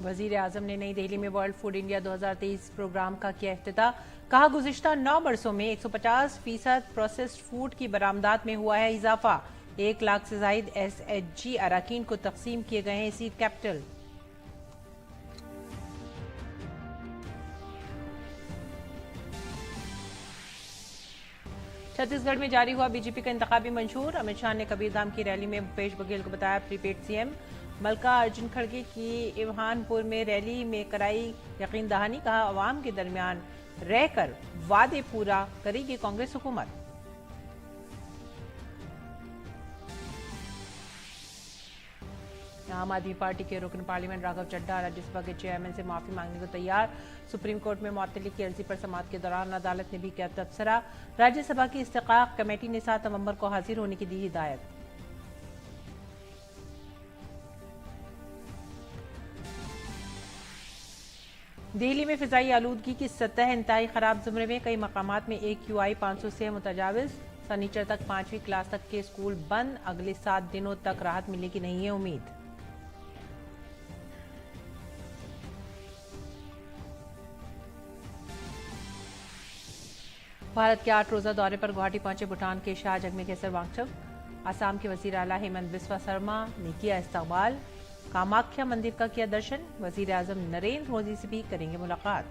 वजीर आजम ने नई दिल्ली में वर्ल्ड फूड इंडिया 2023 प्रोग्राम का किया इफ्तिताह। कहा, गुज़िश्ता 9 बरसों में 150% प्रोसेस्ड फूड की बरामदात में हुआ है इजाफा। 1 लाख से जायद SHG अराकीन को तकसीम किए गए हैं सीड कैपिटल। छत्तीसगढ़ में जारी हुआ बीजेपी का इंतखाबी मंशूर। अमित शाह ने कबीरधाम की रैली में भूपेश बघेल को बताया प्रीपेड सीएम। मल्का अर्जुन खड़गे की इवहानपुर में रैली में कराई यकीन दहानी। कहा, अवाम के दरमियान रहकर वादे पूरा करेगी कांग्रेस हुकूमत। आम आदमी पार्टी के रुकन पार्लियामेंट राघव चड्ढा राज्यसभा के चेयरमैन से माफी मांगने को तैयार। सुप्रीम कोर्ट में मुअत्तली की अर्जी पर समाअत के दौरान अदालत ने भी किया तबसरा। राज्यसभा की इस्तिकाक कमेटी ने 7 नवंबर को हाजिर होने की दी हिदायत। दिल्ली में फिजाई आलूदगी की सतह इंतहाई खराब जुमरे में। कई मकामात में AQI 500 से मुतजाविज। सनीचर तक 5वीं क्लास तक के स्कूल बंद। अगले 7 दिनों तक राहत मिलने की नहीं है उम्मीद। भारत के 8 रोजा दौरे पर गुवाहाटी पहुंचे भूटान के शाह जगमे केसर वांगचुक। असम के वजीर आला हेमंत बिस्वा शर्मा ने किया इस्तकबाल। कामाख्या मंदिर का किया दर्शन। वजीर आजम नरेंद्र मोदी से भी करेंगे मुलाकात।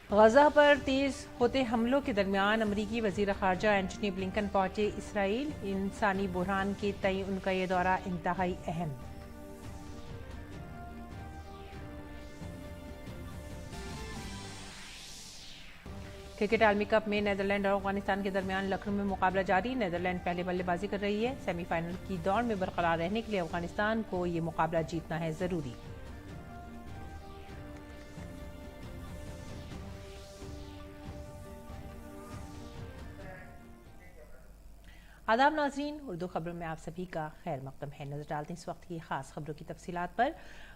गजा पर तेज होते हमलों के दरमियान अमरीकी वजीर खारजा एंटनी ब्लिंकन पहुंचे इसराइल। इंसानी बुहरान के तय उनका यह दौरा इंतहाई अहम। क्रिकेट आलमी कप में नीदरलैंड और अफगानिस्तान के दरमियान लखनऊ में मुकाबला जारी। नीदरलैंड पहले बल्लेबाजी कर रही है। सेमीफाइनल की दौड़ में बरकरार रहने के लिए अफगानिस्तान को ये मुकाबला जीतना है जरूरी। आदाब नाजरीन, उर्दू खबरों में आप सभी का खैर मकदम है। नजर डालते हैं इस वक्त की खास खबरों की तफसीलात पर।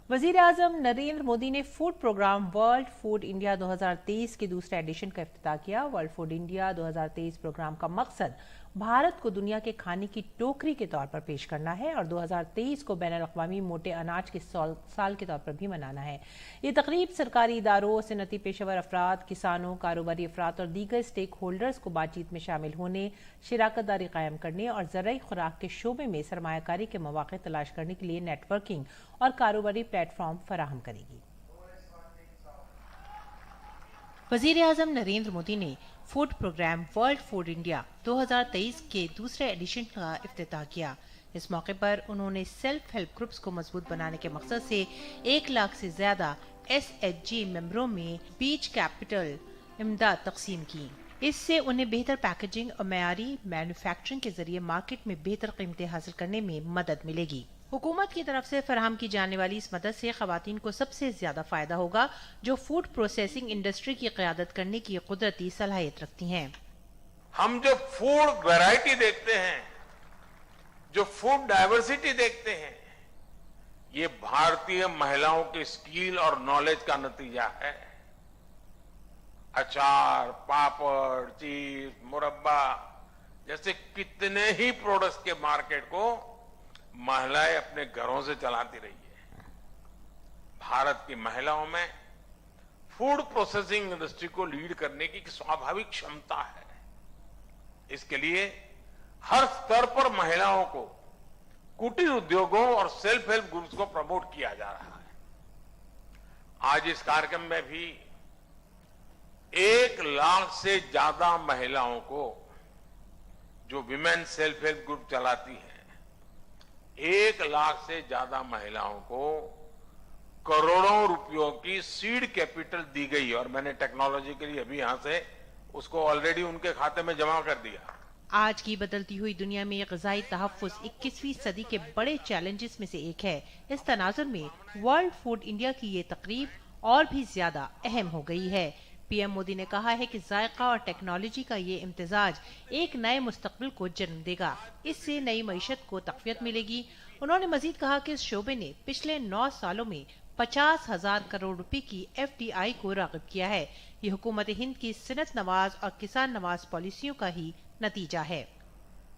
वजीर आजम नरेंद्र मोदी ने food programme world food India 2023 के दूसरे एडिशन का इफ्तिताह किया। वर्ल्ड फूड इंडिया 2023 प्रोग्राम का मकसद भारत को दुनिया के खाने की टोकरी के तौर पर पेश करना है और 2023 को बैनुल-अक़वामी मोटे अनाज के साल के तौर पर भी मनाना है। ये तकरीब सरकारी इदारों, सनती पेशेवर अफराद, किसानों, कारोबारी अफराद और दीगर स्टेक होल्डर्स को बातचीत में शामिल होने, शिराकतदारी कायम करने और ज़राई खुराक के शोबे में सरमायाकारी के मौक़े तलाश करने के लिए नेटवर्किंग और कारोबारी प्लेटफॉर्म फराहम करेगी। वजीर आजम नरेंद्र मोदी ने food programme world food India 2023 के दूसरे एडिशन का इफ्तिताह किया। इस मौके पर उन्होंने सेल्फ हेल्प ग्रुप्स को मजबूत बनाने के मकसद से 1 लाख से ज्यादा SHG मेंबरों में बीज कैपिटल इमदाद तकसीम की। इससे उन्हें बेहतर पैकेजिंग और मयारी मैन्युफैक्चरिंग के जरिए मार्केट में बेहतर कीमतें हासिल करने में मदद मिलेगी। हुकूमत की तरफ से फराहम की जाने वाली इस मदद से खवातीन को सबसे ज्यादा फायदा होगा जो फूड प्रोसेसिंग इंडस्ट्री की क़यादत करने की कुदरती सलाहियत रखती हैं। हम जो फूड वैरायटी देखते हैं, जो फूड डाइवर्सिटी देखते हैं, ये भारतीय महिलाओं की स्किल और नॉलेज का नतीजा है। अचार, पापड़, चीज, मुरब्बा जैसे कितने ही प्रोडक्ट्स के मार्केट को महिलाएं अपने घरों से चलाती रही है। भारत की महिलाओं में फूड प्रोसेसिंग इंडस्ट्री को लीड करने की स्वाभाविक क्षमता है। इसके लिए हर स्तर पर महिलाओं को कुटीर उद्योगों और सेल्फ हेल्प ग्रुप्स को प्रमोट किया जा रहा है। आज इस कार्यक्रम में भी 1 लाख से ज्यादा महिलाओं को, जो विमेन सेल्फ हेल्प ग्रुप चलाती हैं, 1 लाख से ज्यादा महिलाओं को करोड़ों रुपयों की सीड कैपिटल दी गई और मैंने टेक्नोलॉजी के लिए अभी यहां से उसको ऑलरेडी उनके खाते में जमा कर दिया। आज की बदलती हुई दुनिया में ग़िज़ाई तहफ़्फ़ुज़ 21वीं सदी के बड़े चैलेंजेस में से एक है। इस तनाज़ुर में वर्ल्ड फूड इंडिया की ये तकरीब और भी ज्यादा अहम हो गई है। पीएम मोदी ने कहा है कि जायका और टेक्नोलॉजी का ये इम्तिजाज एक नए मुस्तकबिल को जन्म देगा। इससे नई मईशत को तक़वियत मिलेगी। उन्होंने मजीद कहा कि इस शोबे ने पिछले 9 सालों में 50,000 करोड़ रुपए की FDI को राग़िब किया है। ये हुकूमत हिंद की सनत नवाज और किसान नवाज पॉलिसियों का ही नतीजा है।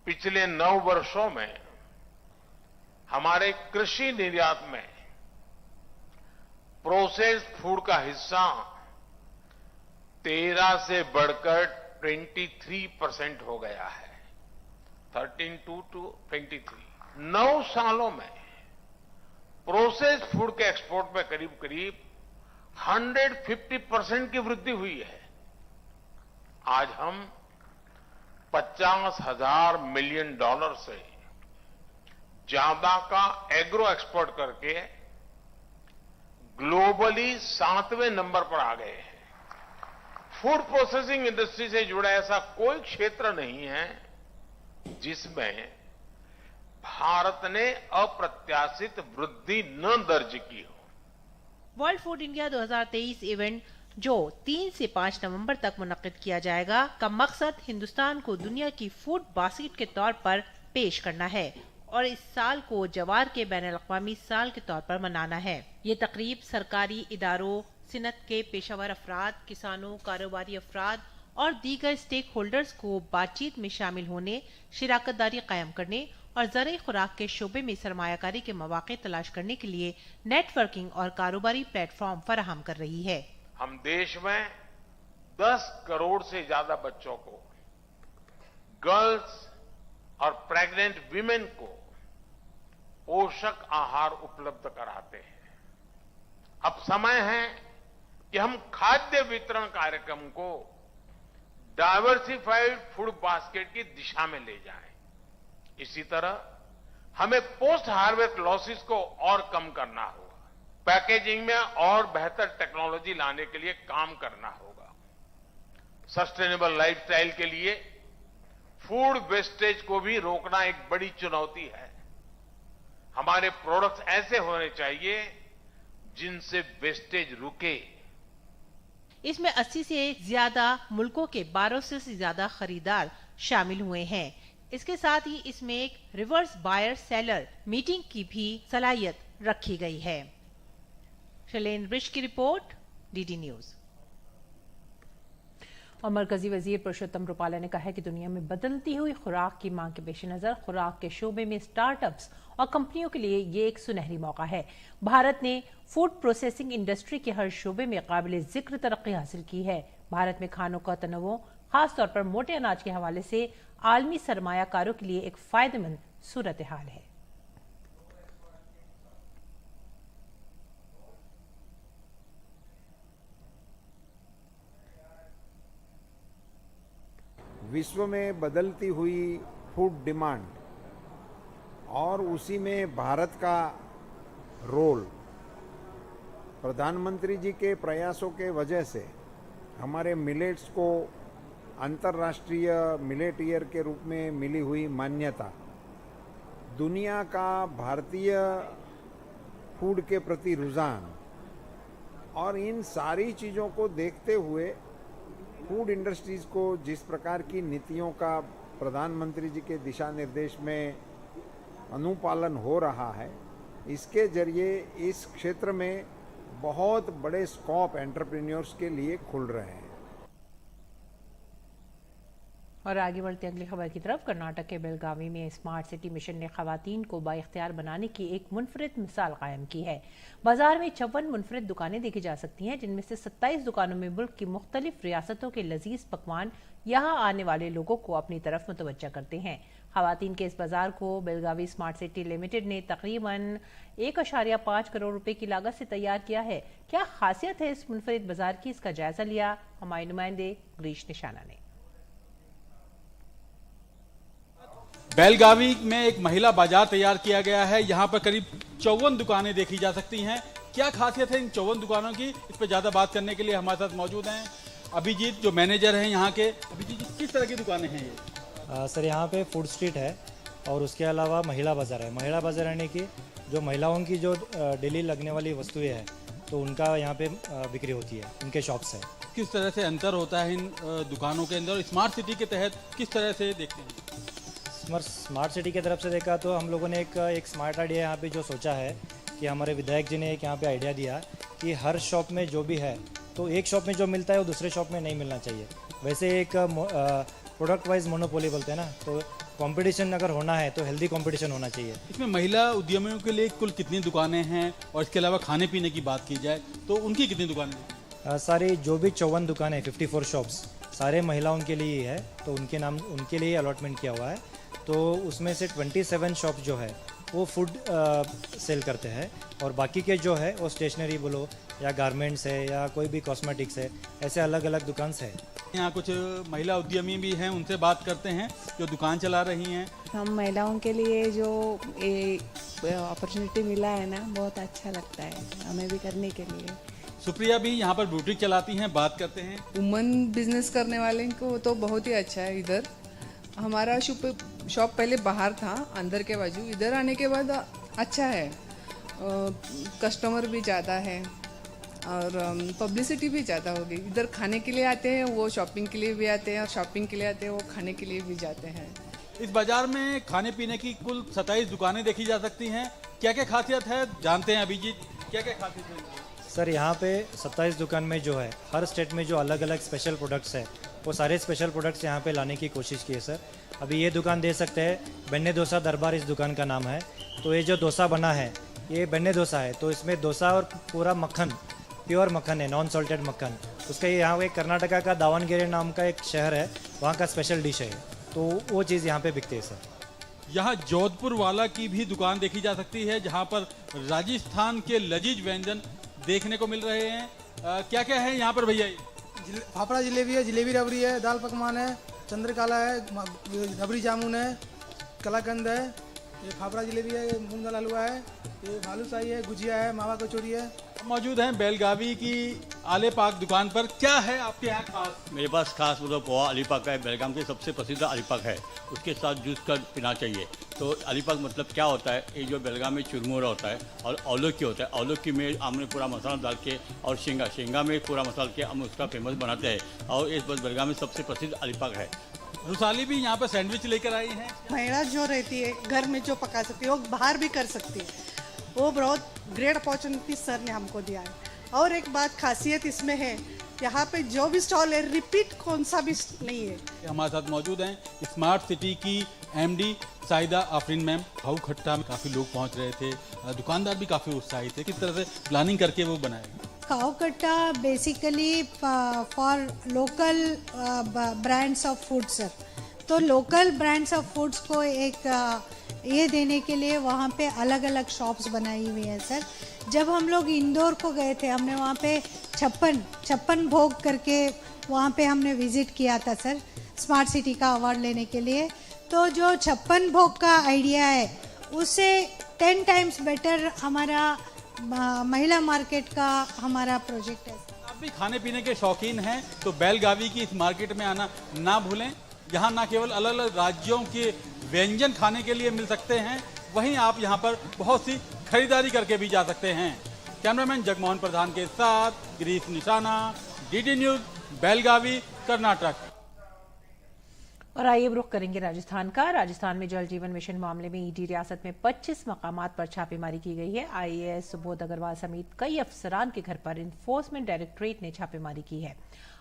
पिछले 9 वर्षों में हमारे कृषि निर्यात में प्रोसेस्ड फूड का हिस्सा 13 से बढ़कर 23% हो गया है। 13 to 23। 9 सालों में प्रोसेस्ड फूड के एक्सपोर्ट में करीब करीब 150% की वृद्धि हुई है। आज हम $50,000 मिलियन से ज्यादा का एग्रो एक्सपोर्ट करके ग्लोबली 7वें नंबर पर आ गए हैं। फूड प्रोसेसिंग इंडस्ट्री से जुड़ा ऐसा कोई क्षेत्र नहीं है जिसमें भारत ने अप्रत्याशित वृद्धि न दर्ज की हो। वर्ल्ड फूड इंडिया 2023 इवेंट जो 3 से 5 नवंबर तक मुनक्किद किया जाएगा का मकसद हिंदुस्तान को दुनिया की फूड बास्केट के तौर पर पेश करना है और इस साल को जवार के बैनुल-अक़वामी साल के तौर पर मनाना है। ये तकरीब सरकारी इदारों, सिनत के पेशावर अफराद, किसानों, कारोबारी अफराद और दीगर स्टेक होल्डर्स को बातचीत में शामिल होने, शिराकतदारी कायम करने और ज़राई खुराक के शोबे में सरमायाकारी के मौके तलाश करने के लिए नेटवर्किंग और कारोबारी प्लेटफॉर्म फराहम कर रही है। हम देश में 10 करोड़ से ज्यादा बच्चों को, गर्ल्स और प्रेग्नेंट वीमेन को पोषक आहार उपलब्ध कराते हैं। अब समय है कि हम खाद्य वितरण कार्यक्रम को डाइवर्सिफाइड फूड बास्केट की दिशा में ले जाएं। इसी तरह हमें पोस्ट हार्वेस्ट लॉसेस को और कम करना होगा। पैकेजिंग में और बेहतर टेक्नोलॉजी लाने के लिए काम करना होगा। सस्टेनेबल लाइफस्टाइल के लिए फूड वेस्टेज को भी रोकना एक बड़ी चुनौती है। हमारे प्रोडक्ट्स ऐसे होने चाहिए जिनसे वेस्टेज रुके। इसमें 80 से ज्यादा मुल्कों के 1200 से ज्यादा खरीदार शामिल हुए हैं। इसके साथ ही इसमें एक रिवर्स बायर सेलर मीटिंग की भी सलाहियत रखी गई है। शैलेंद्र बिष्ट की रिपोर्ट, DD न्यूज। और मरकजी वजीर पुरुषोत्तम रुपाला ने कहा है कि दुनिया में बदलती हुई खुराक की मांग के पेश नजर खुराक के शोबे में स्टार्टअप्स और कंपनियों के लिए ये एक सुनहरी मौका है। भारत ने फूड प्रोसेसिंग इंडस्ट्री के हर शोबे में काबिल जिक्र तरक्की हासिल की है। भारत में खानों का तनवुं खासतौर पर मोटे अनाज के हवाले से आलमी सरमायाकारों के लिए एक फायदेमंद सूरत हाल है। विश्व में बदलती हुई फूड डिमांड और उसी में भारत का रोल, प्रधानमंत्री जी के प्रयासों के वजह से हमारे मिलेट्स को अंतर्राष्ट्रीय मिलेट ईयर के रूप में मिली हुई मान्यता, दुनिया का भारतीय फूड के प्रति रुझान और इन सारी चीज़ों को देखते हुए फूड इंडस्ट्रीज को जिस प्रकार की नीतियों का प्रधानमंत्री जी के दिशा निर्देश में अनुपालन हो रहा है, इसके जरिए इस क्षेत्र में बहुत बड़े स्कोप एंटरप्रेन्योर्स के लिए खुल रहे हैं। और आगे बढ़ते अगली खबर की तरफ। कर्नाटक के बेलगावी में स्मार्ट सिटी मिशन ने खवातीन को बाइख्तियार बनाने की एक मुनफरिद मिसाल कायम की है। बाजार में 54 मुनफरिद दुकानें देखी जा सकती हैं, जिनमें से 27 दुकानों में मुल्क की मुख्तलिफ रियासतों के लजीज पकवान यहाँ आने वाले लोगों को अपनी तरफ मुतवज्जा करते हैं। खवातीन के इस बाजार को बेलगावी स्मार्ट सिटी लिमिटेड ने तकरीबन 1.5 करोड़ रुपए की लागत से तैयार किया है। क्या खासियत है इस मुनफरिद बाजार की, इसका जायजा लिया हमारे नुमाइंदे ग्रीश निशाना ने। बेलगावी में एक महिला बाजार तैयार किया गया है। यहाँ पर करीब 54 दुकानें देखी जा सकती हैं। क्या खासियत है इन 54 दुकानों की, इस पर ज्यादा बात करने के लिए हमारे साथ मौजूद हैं अभिजीत, जो मैनेजर हैं यहाँ के। अभिजीत, किस तरह की दुकानें हैं ये? सर, यहाँ पे फूड स्ट्रीट है और उसके अलावा महिला बाजार है। महिला बाजार यानी कि जो महिलाओं की जो डेली लगने वाली वस्तुएं हैं, तो उनका यहाँ पे बिक्री होती है, उनके शॉप्स है। किस तरह से अंतर होता है इन दुकानों के अंदर, स्मार्ट सिटी के तहत किस तरह से देखते हैं? स्मार्ट सिटी की तरफ से देखा तो हम लोगों ने एक स्मार्ट आइडिया यहाँ पे जो सोचा है कि हमारे विधायक जी ने एक यहाँ पे आइडिया दिया कि हर शॉप में जो भी है तो एक शॉप में जो मिलता है वो दूसरे शॉप में नहीं मिलना चाहिए। वैसे एक प्रोडक्ट वाइज मोनोपोली बोलते हैं ना, तो कंपटीशन अगर होना है तो हेल्दी कंपटीशन होना चाहिए। इसमें महिला उद्यमियों के लिए कुल कितनी दुकानें हैं, और इसके अलावा खाने पीने की बात की जाए तो उनकी कितनी दुकानें हैं? सारी जो भी 54 दुकानें 54 शॉप्स सारे महिलाओं के लिए ही है, तो उनके लिए अलॉटमेंट किया हुआ है। तो उसमें से 27 शॉप जो है वो फूड सेल करते हैं, और बाकी के जो है वो स्टेशनरी बोलो या गारमेंट्स है या कोई भी कॉस्मेटिक्स है, ऐसे अलग अलग दुकान है। यहाँ कुछ महिला उद्यमी भी हैं, उनसे बात करते हैं जो दुकान चला रही हैं। हम महिलाओं के लिए जो अपॉर्चुनिटी मिला है ना, बहुत अच्छा लगता है हमें भी करने के लिए। सुप्रिया भी यहाँ पर बुटीक चलाती हैं, बात करते हैं। वुमन बिजनेस करने वाले को तो बहुत ही अच्छा है। इधर हमारा शॉप पहले बाहर था, अंदर के बाजू, इधर आने के बाद अच्छा है, कस्टमर भी ज़्यादा है और पब्लिसिटी भी ज़्यादा होगी। इधर खाने के लिए आते हैं, वो शॉपिंग के लिए भी आते हैं, और शॉपिंग के लिए आते हैं, वो खाने के लिए भी जाते हैं। इस बाजार में खाने पीने की कुल 27 दुकानें देखी जा सकती हैं। क्या क्या खासियत है जानते हैं अभिजीत, क्या क्या खासियत है? सर यहाँ पे 27 दुकान में जो है हर स्टेट में जो अलग अलग स्पेशल प्रोडक्ट्स है वो सारे स्पेशल प्रोडक्ट्स यहाँ पे लाने की कोशिश की है सर। अभी ये दुकान दे सकते हैं, बेन्ने डोसा दरबार इस दुकान का नाम है। तो ये जो डोसा बना है ये बेन्ने डोसा है, तो इसमें डोसा और पूरा मक्खन, प्योर मक्खन है, नॉन सॉल्टेड मक्खन। उसका यहाँ एक कर्नाटका का दावणगेरे नाम का एक शहर है, वहाँ का स्पेशल डिश है, तो वो चीज़ यहाँ पे बिकती है सर। यहाँ जोधपुर वाला की भी दुकान देखी जा सकती है, जहाँ पर राजस्थान के लजीज व्यंजन देखने को मिल रहे हैं। क्या क्या है यहाँ पर भैया? फाफड़ा जलेबी है, जलेबी रबड़ी है, दाल पकवान है, चंद्रकाला है, रबड़ी जामुन है, कलाकंद है, ये फाफड़ा जलेबी है, ये मूंग दाल हलवा है, ये बालूशाही है, गुजिया है, मावा कचौरी है। मौजूद हैं बेलगावी की आले पाक दुकान पर। क्या है आपके यहाँ खास? मेरे पास खास मतलब पोहा अलीपाक है, बेलगाम के सबसे प्रसिद्ध अलीपाक है, उसके साथ जूस कर पीना चाहिए। तो अलीपाक मतलब क्या होता है, ये जो बेलगाम में चुरमुरा होता है और औलोकी होता है, औलोकी में हमने पूरा मसाला डाल के और शेंगा में पूरा मसाला के हम उसका फेमस बनाते हैं, और इस बस बेलगाम में सबसे प्रसिद्ध अलीपाक है। रुसाली भी यहाँ पर सैंडविच लेकर आई हैं। महिला जो रहती है घर में जो पका सकती है वो बाहर भी कर सकती है, वो बहुत ग्रेट अपॉर्चुनिटी सर ने हमको दिया है। और एक बात खासियत इसमें है, यहाँ पे जो भी स्टॉल है रिपीट कौन सा भी नहीं है। हमारे साथ मौजूद हैं स्मार्ट सिटी की एमडी साइदा आफरीन मैम। खाऊ खट्टा में काफ़ी लोग पहुँच रहे थे, दुकानदार भी काफ़ी उत्साहित थे। किस तरह से प्लानिंग करके वो बनाए? खाऊ खट्टा basically for local brands of food sir. तो लोकल ब्रांड्स ऑफ फूड्स को एक ये देने के लिए वहाँ पे अलग अलग शॉप्स बनाई हुई हैं सर। जब हम लोग इंदौर को गए थे, हमने वहाँ पे छप्पन भोग करके वहाँ पे हमने विज़िट किया था सर, स्मार्ट सिटी का अवार्ड लेने के लिए। तो जो 56 भोग का आइडिया है उससे 10 टाइम्स बेटर हमारा महिला मार्केट का हमारा प्रोजेक्ट है। आप भी खाने पीने के शौकीन हैं तो बेलगावी की इस मार्केट में आना ना भूलें। यहाँ ना केवल अलग अलग राज्यों के व्यंजन खाने के लिए मिल सकते हैं, वहीं आप यहाँ पर बहुत सी खरीदारी करके भी जा सकते हैं। कैमरामैन जगमोहन प्रधान के साथ गिरीश निशाना, डीडी न्यूज, बेलगावी, कर्नाटक। और आइए रुख करेंगे राजस्थान का। राजस्थान में जल जीवन मिशन मामले में ईडी रियासत में 25 मकामात पर छापेमारी की गई है। आईएएस सुबोध अग्रवाल समेत कई अफसरान के घर पर इन्फोर्समेंट डायरेक्टरेट ने छापेमारी की है।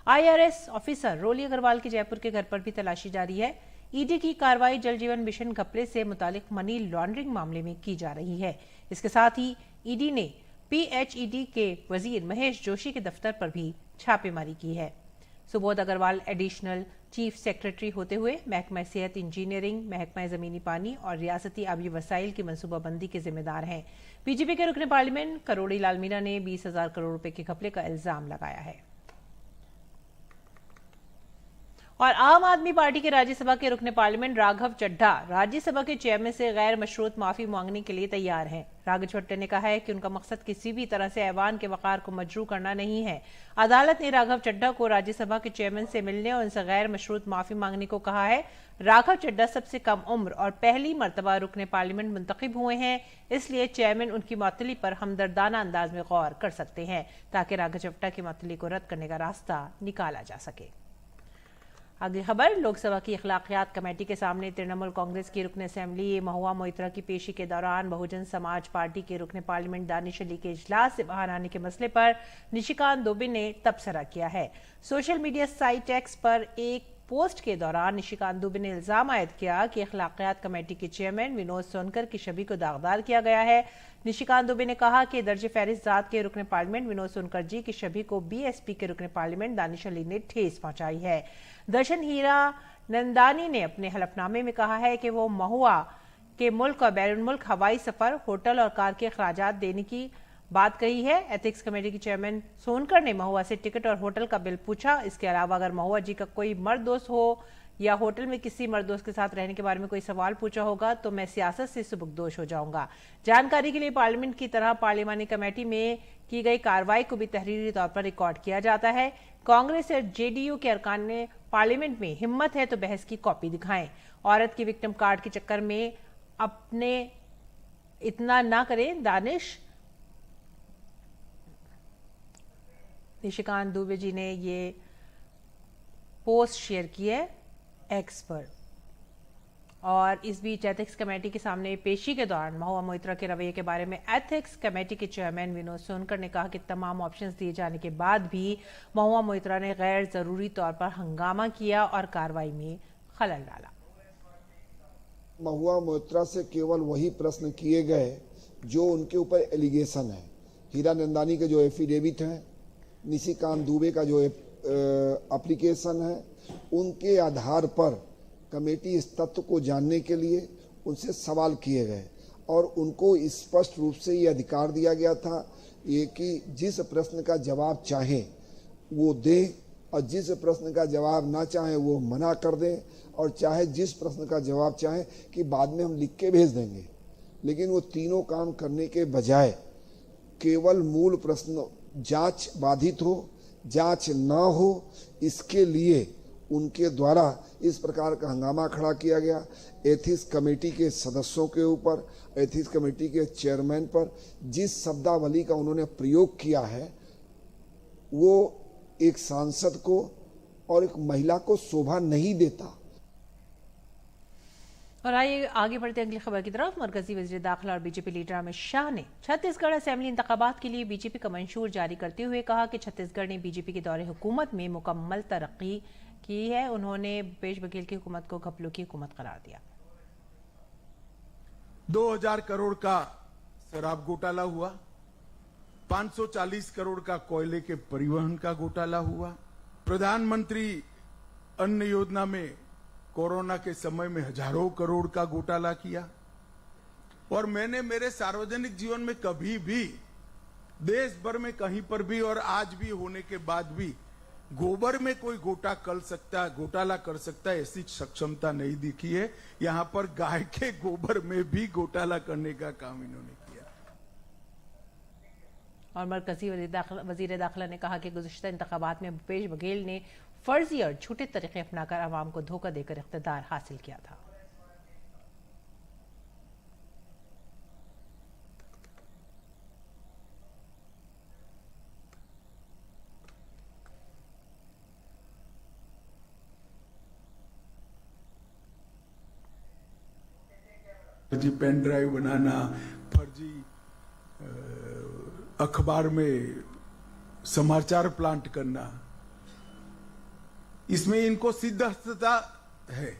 आईआरएस ऑफिसर रोली अग्रवाल के जयपुर के घर पर भी तलाशी जारी है। ईडी की कार्रवाई जल जीवन मिशन घपले से मुतालिक मनी लॉन्ड्रिंग मामले में की जा रही है। इसके साथ ही ईडी ने पीएचईडी के वजीर महेश जोशी के दफ्तर पर भी छापेमारी की है। Subodh Agarwal additional chief secretary होते हुए महकमा सेहत, इंजीनियरिंग, महकमा जमीनी पानी और रियासती आबी वसाइल की मनसूबाबंदी के जिम्मेदार हैं। बीजेपी के रुकने पार्लियामेंट करोड़ी लाल मीणा ने 20,000 करोड़ रुपए के घपले का इल्जाम लगाया है। और आम आदमी पार्टी के राज्यसभा के रुकने पार्लियामेंट राघव चड्ढा राज्यसभा के चेयरमैन से गैर मशरूत माफी मांगने के लिए तैयार हैं। राघव चड्ढा ने कहा है कि उनका मकसद किसी भी तरह से ऐवान के वकार को मजरू करना नहीं है। अदालत ने राघव चड्ढा को राज्यसभा के चेयरमैन से मिलने और उनसे गैर मशरूत माफी मांगने को कहा है। राघव चड्ढा सबसे कम उम्र और पहली मर्तबा रुकने पार्लियामेंट मुंतखब हुए हैं, इसलिए चेयरमैन उनकी मअतली पर हमदर्दाना अंदाज में गौर कर सकते हैं ताकि राघव चड्ढा की मअतली को रद्द करने का रास्ता निकाला जा सके। अगली खबर, लोकसभा की अखलाकियात कमेटी के सामने तृणमूल कांग्रेस की रुकन असेंबली महुआ मोइत्रा की पेशी के दौरान बहुजन समाज पार्टी के रुकन पार्लियामेंट दानिश अली के इजलास से बाहर आने के मसले पर निशिकांत दुबे ने तबसरा किया है। सोशल मीडिया साइट एक्स पर एक पोस्ट के दौरान निशिकांत दुबे ने इल्जाम आयद किया कि अखलाकियात कमेटी के चेयरमैन विनोद सोनकर की छवि को दागदार किया गया है। निशिकांत दुबे ने कहा कि दर्ज फहरिस्त जात के रुकन पार्लियामेंट विनोद सोनकर जी की छवि को बीएसपी के रुकन पार्लियामेंट दानिश अली ने ठेस पहुंचाई है। दर्शन हीरा नंदानी ने अपने हलफनामे में कहा है कि वो महुआ के मुल्क और बैरून मुल्क हवाई सफर, होटल और कार के अखराजात देने की बात कही है। एथिक्स कमेटी के चेयरमैन सोनकर ने महुआ से टिकट और होटल का बिल पूछा। इसके अलावा अगर महुआ जी का कोई मर्द दोस्त हो या होटल में किसी मर्द दोस्त के साथ रहने के बारे में कोई सवाल पूछा होगा तो मैं सियासत से सुबकदोश हो जाऊंगा। जानकारी के लिए पार्लियामेंट की तरह पार्लियामानी कमेटी में की गई कार्रवाई को भी तहरीरी तौर पर रिकॉर्ड किया जाता है। कांग्रेस और जेडीयू के अरकान ने पार्लियामेंट में हिम्मत है तो बहस की कॉपी दिखाएं। औरत की विक्टिम कार्ड के चक्कर में अपने इतना ना करें। दानिश निशिकांत दुबे जी ने ये पोस्ट शेयर की है एक्स पर। और इस बीच एथिक्स कमेटी के सामने पेशी के दौरान महुआ मोइत्रा के रवैये के बारे में एथिक्स कमेटी के चेयरमैन विनोद सोनकर ने कहा कि तमाम ऑप्शंस दिए जाने के बाद भी महुआ मोइत्रा ने गैर जरूरी तौर पर हंगामा किया और कार्रवाई में खलल डाला। महुआ मोइत्रा से केवल वही प्रश्न किए गए जो उनके ऊपर एलिगेशन है। हीरा नंदानी के जो एफिडेविट है, निशिकांत दुबे का जो एप्लीकेशन है, उनके आधार पर कमेटी इस तथ्य को जानने के लिए उनसे सवाल किए गए और उनको स्पष्ट रूप से ये अधिकार दिया गया था ये कि जिस प्रश्न का जवाब चाहे वो दे और जिस प्रश्न का जवाब ना चाहे वो मना कर दें और चाहे जिस प्रश्न का जवाब चाहे कि बाद में हम लिख के भेज देंगे। लेकिन वो तीनों काम करने के बजाय केवल मूल प्रश्न जांच बाधित हो, जांच ना हो, इसके लिए उनके द्वारा इस प्रकार का हंगामा खड़ा किया गया। एथिक्स कमेटी के सदस्यों के ऊपर, एथिक्स कमेटी के चेयरमैन पर जिस शब्दावली का उन्होंने प्रयोग किया है वो एक सांसद को और एक महिला को शोभा नहीं देता। और आइए आगे बढ़ते अगली खबर की तरफ। मरकजी वज़ीर दाखिला और बीजेपी लीडर अमित शाह ने छत्तीसगढ़ असेंबली इंतखाबात के लिए बीजेपी का मंशूर जारी करते हुए कहा कि छत्तीसगढ़ ने बीजेपी के दौरे हुकूमत में मुकम्मल तरक्की की है। उन्होंने भूपेश बघेल की हुकूमत को घपलों की हुकूमत करार दिया। 2000 करोड़ का शराब घोटाला हुआ, 540 करोड़ का कोयले के परिवहन का घोटाला हुआ, प्रधानमंत्री अन्न योजना में कोरोना के समय में हजारों करोड़ का घोटाला किया। और मैंने मेरे सार्वजनिक जीवन में कभी भी देश भर में कहीं पर भी और आज भी होने के बाद भी गोबर में कोई घोटाला कर सकता है ऐसी सक्षमता नहीं दिखी है। यहां पर गाय के गोबर में भी घोटाला करने का काम इन्होंने किया। और मरकजी वजीर दाखिला ने कहा कि गुज़िश्ता इंतखाबात में भूपेश बघेल ने फर्जी और झूठे तरीके अपनाकर आवाम को धोखा देकर इख्तिदार हासिल किया था। फर्जी पेन ड्राइव बनाना, फर्जी अखबार में समाचार प्लांट करना, इसमें इनको सिद्धता है।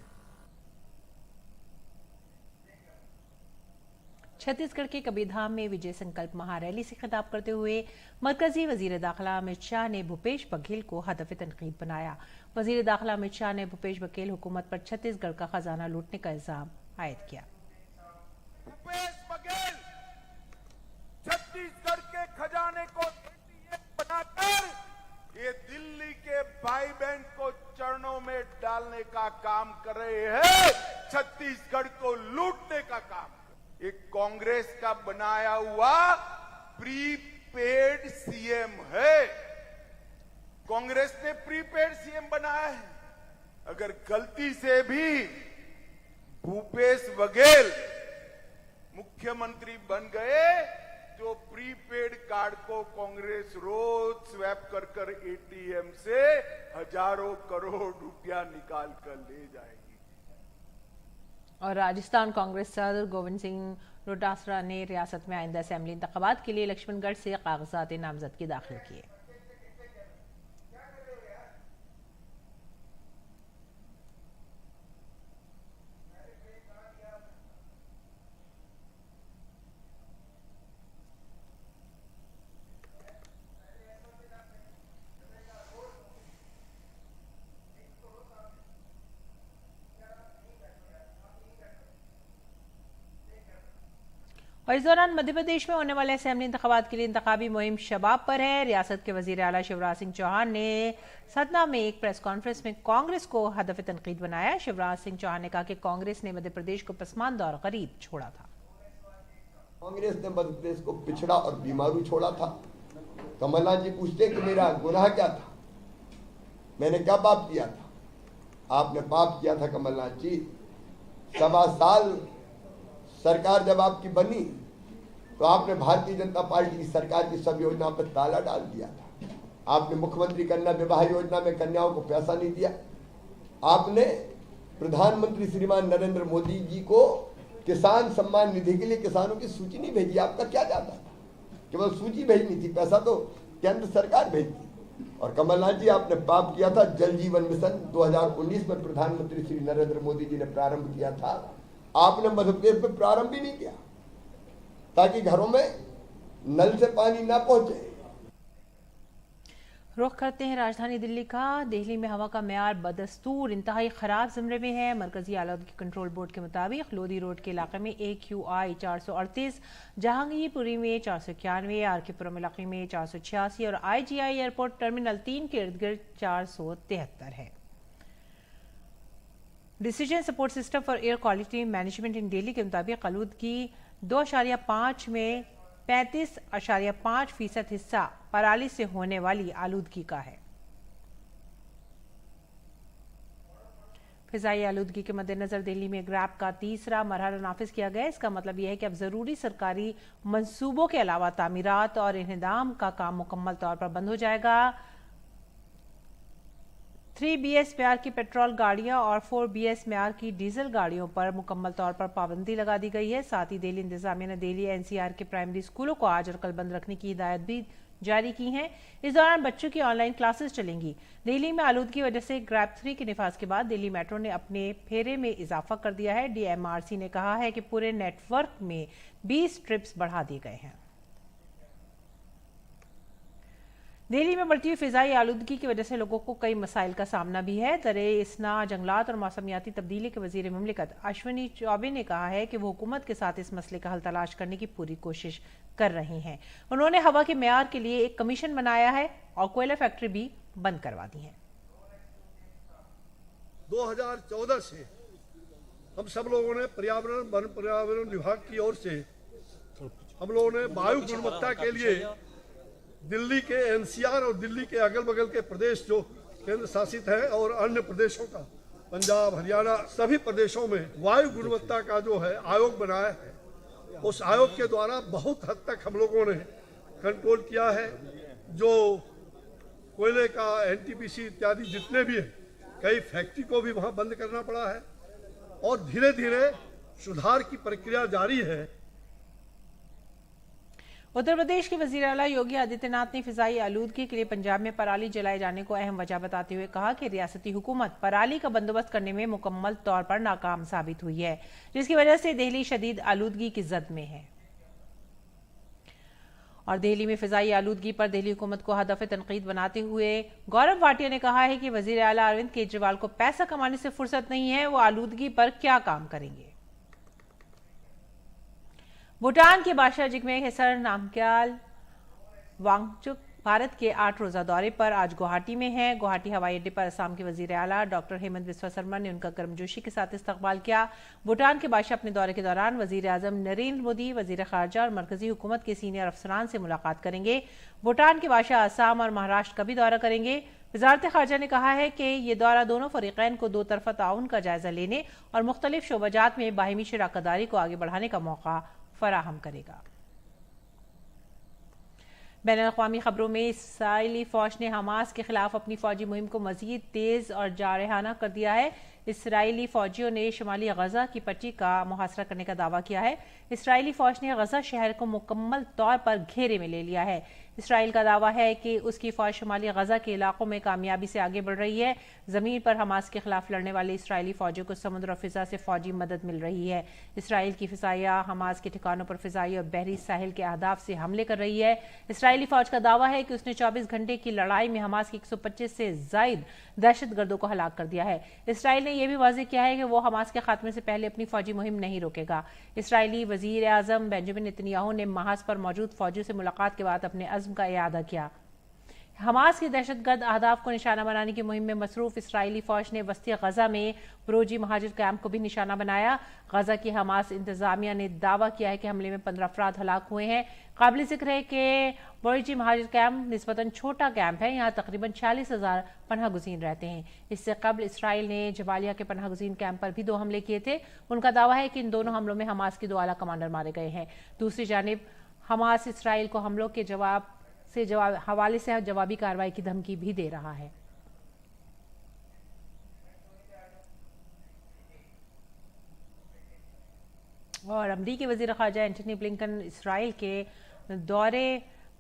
छत्तीसगढ़ के कबीरधाम में विजय संकल्प महारैली से खिताब करते हुए मरकजी वजीर दाखिला अमित शाह ने भूपेश बघेल को हदफ तनकीद बनाया। वजीर दाखिला अमित शाह ने भूपेश बघेल हुकूमत पर छत्तीसगढ़ का खजाना लूटने का इल्जाम आयद किया। भूपेश बघेल छत्तीसगढ़ के खजाने को बनाकर ये दिल्ली के भाई बहन को चरणों में डाल बनाने का काम कर रहे हैं, छत्तीसगढ़ को लूटने का काम। एक कांग्रेस का बनाया हुआ प्रीपेड सीएम है। कांग्रेस ने प्रीपेड सीएम बनाया है। अगर गलती से भी भूपेश बघेल मुख्यमंत्री बन गए तो प्रीपेड कार्ड को कांग्रेस रोज स्वैप कर कर एटीएम से हजारों करोड़ रुपया निकाल कर ले जाएगी। और राजस्थान कांग्रेस सदर गोविंद सिंह डोटासरा ने रियासत में आइंदा असेंबली इंतखाबात के लिए लक्ष्मणगढ़ से कागजात नामजदगी दाखिल किए। और इस दौरान मध्य प्रदेश में होने वाले असेंबली इंतखाबात के लिए इंतखाबी मुहिम शबाब पर है। रियासत के वजीर आला शिवराज सिंह चौहान ने सतना में एक प्रेस कॉन्फ्रेंस में कांग्रेस को हदफ तनकीद बनाया। शिवराज सिंह चौहान ने कहा कि कांग्रेस ने मध्य प्रदेश को पसमानदा और गरीब छोड़ा था। कांग्रेस ने मध्य प्रदेश को पिछड़ा और बीमारू छोड़ा था। कमलनाथ जी पूछते कि मेरा गुनाह क्या था, मैंने क्या पाप किया था? आपने पाप किया था कमलनाथ जी, 7 साल सरकार जब आपकी बनी तो आपने भारतीय जनता पार्टी की सरकार की सब योजनाओं पर ताला डाल दिया था। आपने मुख्यमंत्री कन्या विवाह योजना में कन्याओं को पैसा नहीं दिया। आपने प्रधानमंत्री श्रीमान नरेंद्र मोदी जी को किसान सम्मान निधि के लिए किसानों की सूची नहीं भेजी। आपका क्या जाता था? केवल सूची भेजनी थी, पैसा तो केंद्र सरकार भेजती। और कमलनाथ जी आपने पाप किया था। जल जीवन मिशन 2019 में प्रधानमंत्री श्री नरेंद्र मोदी जी ने प्रारंभ किया था, आपने मध्य प्रदेश में प्रारंभ भी नहीं किया ताकि घरों में नल से पानी ना पहुंचे। रुख करते हैं राजधानी दिल्ली का। दिल्ली में हवा का म्यार बदस्तूर इंतहाई खराब ज़मरे में है। मरकजी आलूदगी कंट्रोल बोर्ड के मुताबिक लोधी रोड के इलाके में AQI 438, जहांगीरपुरी में 491, आरकेपुरम इलाके में 486 और IGI एयरपोर्ट टर्मिनल 3 के इर्द गिर्द 473 है। Decision support system for air quality management in Delhi के मुताबिक आलूदगी 2.5 में 35.5% हिस्सा पराली से होने वाली आलूदगी का है। फिजाई आलूदगी के मद्देनजर दिल्ली में ग्रैप का तीसरा मरहला नाफिज किया गया। इसका मतलब यह है कि अब जरूरी सरकारी मंसूबों के अलावा तामीरात और इन्हदाम का काम मुकम्मल तौर पर बंद हो जाएगा। 3BS म्यार की पेट्रोल गाड़ियां और 4BS म्यार की डीजल गाड़ियों पर मुकम्मल तौर पर पाबंदी लगा दी गई है। साथ ही दिल्ली इंतजामिया ने दिल्ली NCR के प्राइमरी स्कूलों को आज और कल बंद रखने की हिदायत भी जारी की है। इस दौरान बच्चों की ऑनलाइन क्लासेस चलेंगी। दिल्ली में आलूदगी की वजह से ग्रैप 3 के निफाज के बाद दिल्ली मेट्रो ने अपने फेरे में इजाफा कर दिया है। DMRC ने कहा है कि पूरे नेटवर्क में 20 ट्रिप्स बढ़ा दिए गए हैं। दिल्ली में बढ़ती हुई फिजाई आलूदगी की वजह से लोगों को कई मसाइल का सामना भी है। दरे इसना जंगलात और मौसमियाती तब्दीली के वजीर मुमलिकत अश्विनी चौबे ने कहा है कि वो हुकूमत के साथ इस मसले का हल तलाश करने की पूरी कोशिश कर रही हैं। उन्होंने हवा के म्यार के लिए एक कमीशन बनाया है और कोयला फैक्ट्री भी बंद करवा दी है। 2014 से हम सब लोगों ने पर्यावरण वन पर्यावरण विभाग की ओर से हम लोगों ने वायु गुणवत्ता के लिए दिल्ली के NCR और दिल्ली के अगल बगल के प्रदेश जो केंद्र शासित है और अन्य प्रदेशों का, पंजाब हरियाणा सभी प्रदेशों में वायु गुणवत्ता का जो है आयोग बनाया है। उस आयोग के द्वारा बहुत हद तक हम लोगों ने कंट्रोल किया है। जो कोयले का NTPC इत्यादि जितने भी है, कई फैक्ट्री को भी वहां बंद करना पड़ा है और धीरे धीरे सुधार की प्रक्रिया जारी है। उत्तर प्रदेश के वजीर आला योगी आदित्यनाथ ने फिजाई आलूदगी के लिए पंजाब में पराली जलाए जाने को अहम वजह बताते हुए कहा कि रियासती हुकूमत पराली का बंदोबस्त करने में मुकम्मल तौर पर नाकाम साबित हुई है, जिसकी वजह से दिल्ली शदीद आलूदगी की जद में है। और दिल्ली में फिजाई आलूदगी पर दिल्ली हुकूमत को हदफ तनकीद बनाते हुए गौरव भाटिया ने कहा है कि वजीर आला अरविंद केजरीवाल को पैसा कमाने से फुर्सत नहीं है, वो आलूदगी पर क्या काम करेंगे। भूटान के बादशाह जिग्मे खेसर नामग्याल वांगचुक भारत के 8 रोजा दौरे पर आज गुवाहाटी में हैं। गुवाहाटी हवाई अड्डे पर असम के वजीर आला डॉक्टर हेमंत बिस्वा शर्मा ने उनका गर्मजोशी के साथ इस्तकबाल किया। भूटान के बादशाह अपने दौरे के दौरान वजीर आजम नरेंद्र मोदी, वजीर खारजा और मरकजी हुकूमत के सीनियर अफसरान से मुलाकात करेंगे। भूटान के बादशाह असम और महाराष्ट्र का भी दौरा करेंगे। वजारत खारजा ने कहा है कि ये दौरा दोनों फरीकैन को दो तरफा ताउन का जायजा लेने और मुख्तलिफ शोबाजात में बाहिमी शराकतदारी को आगे बढ़ाने का मौका फराहम करेगा। बैनुल-अक़वामी खबरों में इसराइली फौज ने हमास के खिलाफ अपनी फौजी मुहिम को मजीद तेज और जारहाना कर दिया है। इसराइली फौजियों ने शुमाली गजा की पट्टी का मुहासरा करने का दावा किया है। इसराइली फौज ने गजा शहर को मुकम्मल तौर पर घेरे में ले लिया है। इसराइल का दावा है कि उसकी फौज शुमाली गजा के इलाकों में कामयाबी से आगे बढ़ रही है। जमीन पर हमास के खिलाफ लड़ने वाले इसराइली फौजियों को समुद्र और फिजा से फौजी मदद मिल रही है। इसराइल की फिजाइया हमास के ठिकानों पर फिजाई और बहरी साहिल के अहदाफ से हमले कर रही है। इसराइली फौज का दावा है कि उसने 24 घंटे की लड़ाई में हमास के 125 से जायद दहशतगर्दों को हलाक कर दिया है। इसराइल ने यह भी वाज़ेह किया है कि वो हमास के खात्मे से पहले अपनी फौजी मुहिम नहीं रोकेगा। इसराइली वजीर आजम बेंजामिन नेतन्याहू ने महाज पर मौजूद फौजियों से मुलाकात के बाद अपने अज़्म का इआदा किया। हमास की दहशतगर्द अहदाफ को निशाना बनाने की मुहिम में मसरूफ इसराइली फौज ने वस्ती गजा में ब्रोजी महाजिर कैंप को भी निशाना बनाया। गजा की हमास इंतजामिया ने दावा किया है कि हमले में 15 अफराद हलाक हुए हैं। काबिल जिक्र है कि ब्रोजी महाजिर कैंप निस्बतन छोटा कैंप है। यहाँ तकरीबन 40,000 पनाह गुज़ीन रहते हैं। इससे कबल इसराइल ने जबालिया के पनाह गुज़ीन कैंप पर भी 2 हमले किए थे। उनका दावा है कि इन दोनों हमलों में हमास के 2 आला कमांडर मारे गए हैं। दूसरी जानिब हमास इसराइल को हमलों के हवाले से जवाबी कार्रवाई की धमकी भी दे रहा है। और अमरीकी वज़ीर ख़ारजा एंटनी ब्लिंकन इसराइल के दौरे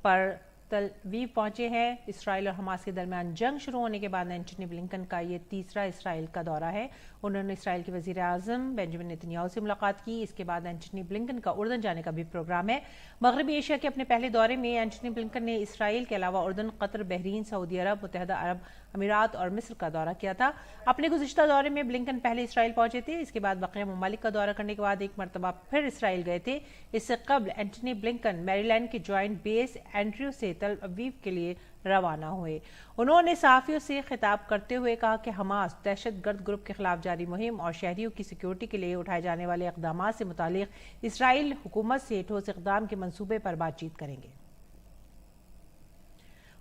पर तल अवीव पहुंचे हैं। इसराइल और हमास के दरमियान जंग शुरू होने के बाद एंटनी ब्लिंकन का ये तीसरा इसराइल का दौरा है। उन्होंने इसराइल के वज़ीर आज़म बेंजामिन नेतन्याहू से मुलाकात की। इसके बाद एंटनी ब्लिंकन का उर्दन जाने का भी प्रोग्राम है। मगरबी एशिया के अपने पहले दौरे में एंटनी ब्लिंकन ने इसराइल के अलावा उर्दन, कतर, बहरीन, सऊदी अरब, मुत्तहिदा अरब अमीरात और मिस्र का दौरा किया था। अपने गुज़िश्ता दौरे में ब्लिंकन पहले इसराइल पहुंचे थे। इसके बाद बक़िया ममालिक का दौरा करने के बाद एक मरतबा फिर इसराइल गए थे। इससे कबल एंटनी ब्लिंकन मैरीलैंड के जॉइंट बेस एंड्रयू से तल अवीव के लिए रवाना हुए। उन्होंने सहाफ़ियों से खिताब करते हुए कहा कि हमास दहशतगर्द ग्रुप के खिलाफ जारी मुहिम और शहरियों की सिक्योरिटी के लिए उठाए जाने वाले इक़दामात से मुतालिक इसराइल हुकूमत से ठोस इक़दाम के मंसूबे पर बातचीत करेंगे।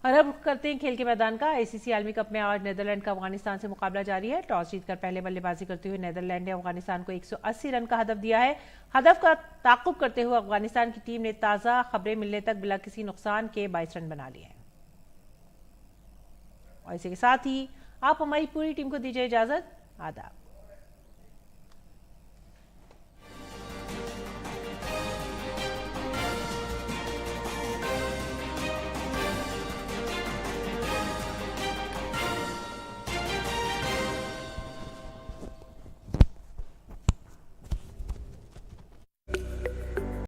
और अब करते हैं खेल के मैदान का। आईसीसी आलमी कप में आज नीदरलैंड का अफगानिस्तान से मुकाबला जारी है। टॉस जीतकर पहले बल्लेबाजी करते हुए नीदरलैंड ने अफगानिस्तान को 180 रन का हदफ दिया है। हदफ का ताक़ुब करते हुए अफगानिस्तान की टीम ने ताज़ा खबरें मिलने तक बिला किसी नुकसान के 22 रन बना लिए हैं। और इसी के साथ ही आप हमारी पूरी टीम को दीजिए इजाजत। आदाब।